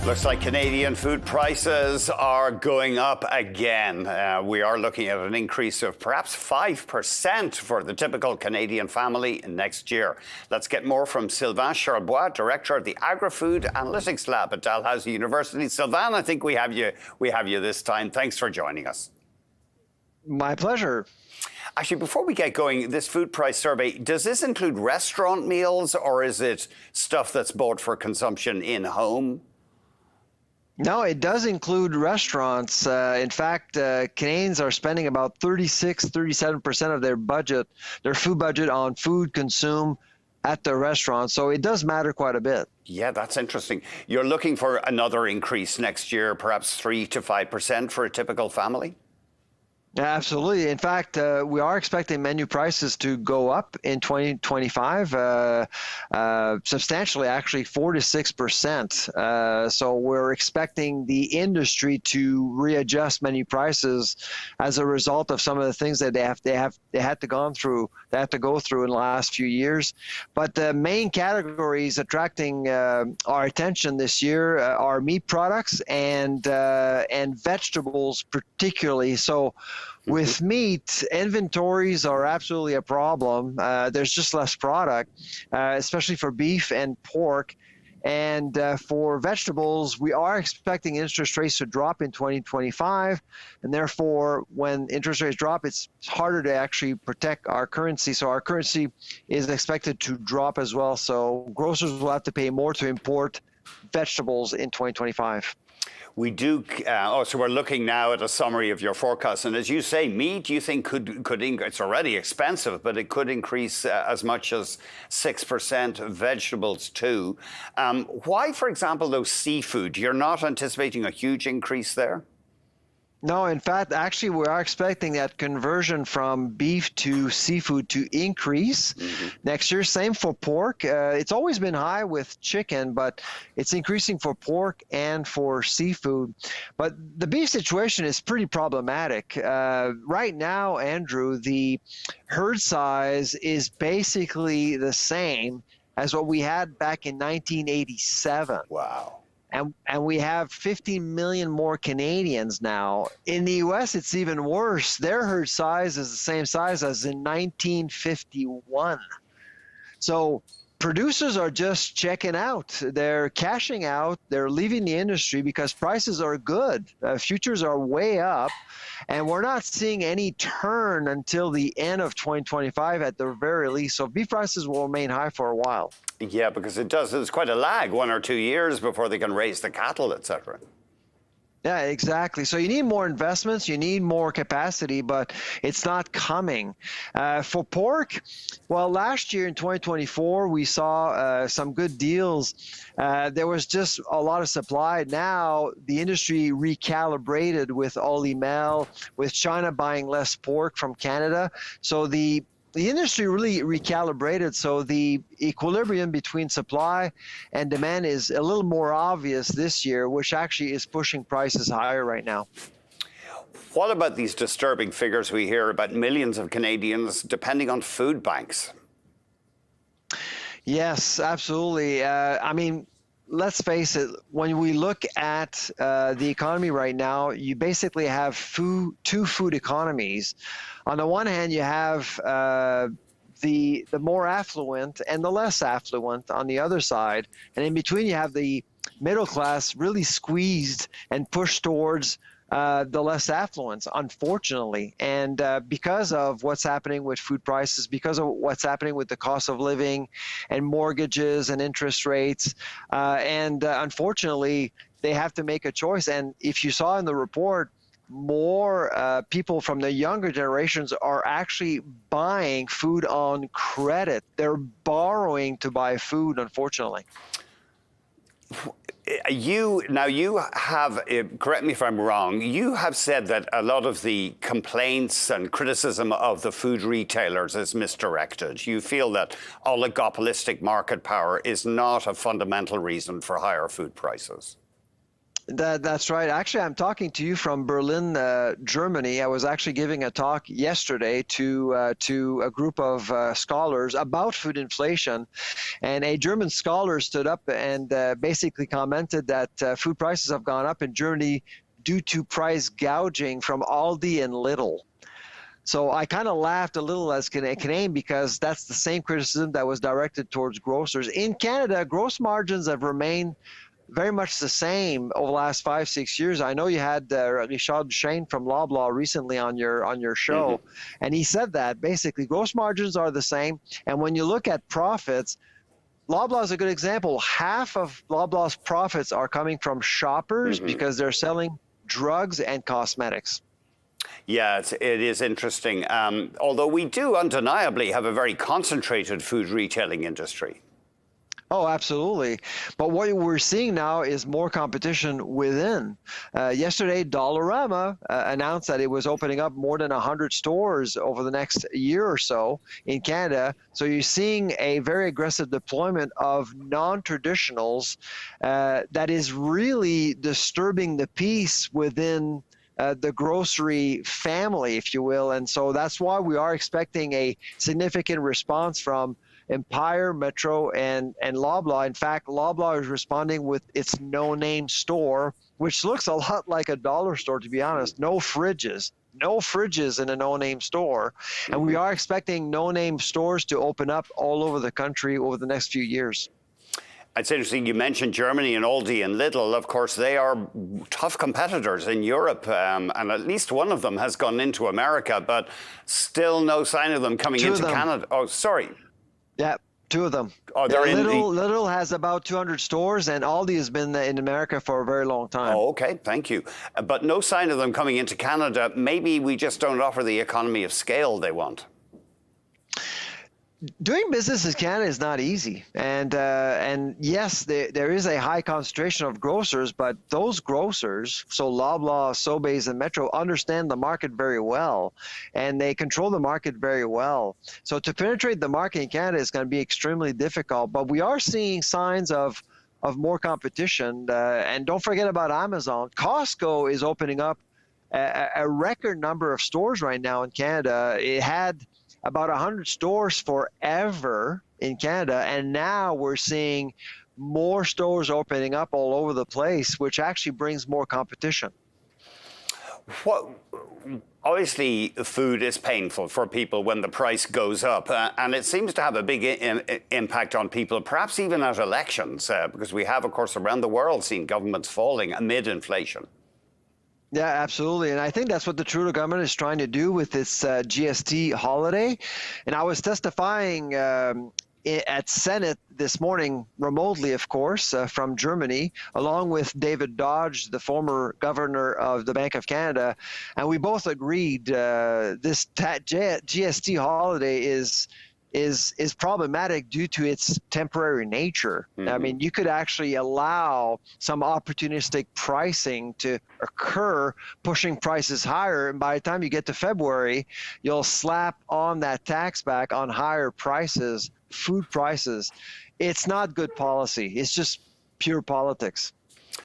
Looks like Canadian food prices are going up again. We are looking at an increase of perhaps 5% for the typical Canadian family next year. Let's get more from Sylvain Charlebois, Director of the Agri-Food Analytics Lab at Dalhousie University. Sylvain, I think we have you this time. Thanks for joining us. My pleasure. Actually, before we get going, this food price survey, does this include restaurant meals or is it stuff that's bought for consumption in home? No, it does include restaurants. In fact, Canadians are spending about 37% of their budget, their food budget, on food consumed at the restaurant. So it does matter quite a bit. Yeah, that's interesting. You're looking for another increase next year, perhaps 3 to 5% for a typical family? Absolutely. In fact, we are expecting menu prices to go up in 2025, substantially, actually 4 to 6%. So we're expecting the industry to readjust menu prices as a result of some of the things that they had to go through in the last few years. But the main categories attracting our attention this year are meat products and vegetables, particularly. So with meat, inventories are absolutely a problem. There's just less product, especially for beef and pork. And for vegetables, we are expecting interest rates to drop in 2025. And therefore, when interest rates drop, it's harder to actually protect our currency. So our currency is expected to drop as well. So grocers will have to pay more to import vegetables in 2025. We do. So we're looking now at a summary of your forecast, and as you say, meat you think could increase. It's already expensive, but it could increase as much as 6%. Vegetables too. Why, for example, though seafood? You're not anticipating a huge increase there? No, in fact, actually, we are expecting that conversion from beef to seafood to increase next year. Same for pork. It's always been high with chicken, but it's increasing for pork and for seafood. But the beef situation is pretty problematic. Right now, Andrew, the herd size is basically the same as what we had back in 1987. Wow. And we have 15 million more Canadians now. In the U.S., it's even worse. Their herd size is the same size as in 1951. So producers are just checking out. They're cashing out. They're leaving the industry because prices are good. Futures are way up. And we're not seeing any turn until the end of 2025 at the very least. So beef prices will remain high for a while. Yeah, because there's quite a lag, 1 or 2 years before they can raise the cattle, etc. Yeah, exactly. So you need more investments, you need more capacity, but it's not coming. For pork, well, last year in 2024, we saw some good deals. There was just a lot of supply. Now the industry recalibrated with Olimel, with China buying less pork from Canada. So the industry really recalibrated, so the equilibrium between supply and demand is a little more obvious this year, which actually is pushing prices higher right now. What about these disturbing figures we hear about millions of Canadians depending on food banks? Yes, absolutely. I mean, let's face it, when we look at the economy right now, you basically have two food economies. On the one hand, you have the more affluent and the less affluent on the other side. And in between, you have the middle class really squeezed and pushed towards the less affluent, unfortunately. And because of what's happening with food prices, because of what's happening with the cost of living and mortgages and interest rates, unfortunately, they have to make a choice. And if you saw in the report, more people from the younger generations are actually buying food on credit. They're borrowing to buy food, unfortunately. You have, correct me if I'm wrong, you have said that a lot of the complaints and criticism of the food retailers is misdirected. You feel that oligopolistic market power is not a fundamental reason for higher food prices. That's right. Actually, I'm talking to you from Berlin, Germany. I was actually giving a talk yesterday to a group of scholars about food inflation, and a German scholar stood up and basically commented that food prices have gone up in Germany due to price gouging from Aldi and Lidl. So I kind of laughed a little as Canadian because that's the same criticism that was directed towards grocers. In Canada, gross margins have remained very much the same over the last 5-6 years. I know you had Richard Duchesne from Loblaw recently on your show, and he said that basically gross margins are the same. And when you look at profits, Loblaw is a good example. Half of Loblaw's profits are coming from shoppers because they're selling drugs and cosmetics. Yeah, it is interesting. Although we do undeniably have a very concentrated food retailing industry. Oh, absolutely. But what we're seeing now is more competition within. Yesterday, Dollarama announced that it was opening up more than 100 stores over the next year or so in Canada. So you're seeing a very aggressive deployment of non-traditionals that is really disturbing the peace within the grocery family, if you will. And so that's why we are expecting a significant response from Empire, Metro, and Loblaw. In fact, Loblaw is responding with its no-name store, which looks a lot like a dollar store, to be honest. No fridges in a no-name store. And we are expecting no-name stores to open up all over the country over the next few years. It's interesting you mentioned Germany and Aldi and Lidl. Of course, they are tough competitors in Europe, and at least one of them has gone into America, but still no sign of them coming into Canada. Oh, sorry. Yeah, two of them. Oh, they're Lidl has about 200 stores, and Aldi has been in America for a very long time. Oh, okay, thank you. But no sign of them coming into Canada. Maybe we just don't offer the economy of scale they want. Doing business in Canada is not easy, and yes, there is a high concentration of grocers, but those grocers, so Loblaw, Sobeys, and Metro, understand the market very well, and they control the market very well. So to penetrate the market in Canada is going to be extremely difficult, but we are seeing signs of more competition, and don't forget about Amazon. Costco is opening up a record number of stores right now in Canada. It had about 100 stores forever in Canada, and now we're seeing more stores opening up all over the place, which actually brings more competition. Obviously, food is painful for people when the price goes up, and it seems to have a big impact on people, perhaps even at elections, because we have, of course, around the world seen governments falling amid inflation. Yeah, absolutely. And I think that's what the Trudeau government is trying to do with this GST holiday. And I was testifying at Senate this morning, remotely, of course, from Germany, along with David Dodge, the former governor of the Bank of Canada. And we both agreed this GST holiday is problematic due to its temporary nature. I mean, you could actually allow some opportunistic pricing to occur, pushing prices higher, and by the time you get to February, you'll slap on that tax back on higher prices, food prices. It's not good policy. It's just pure politics.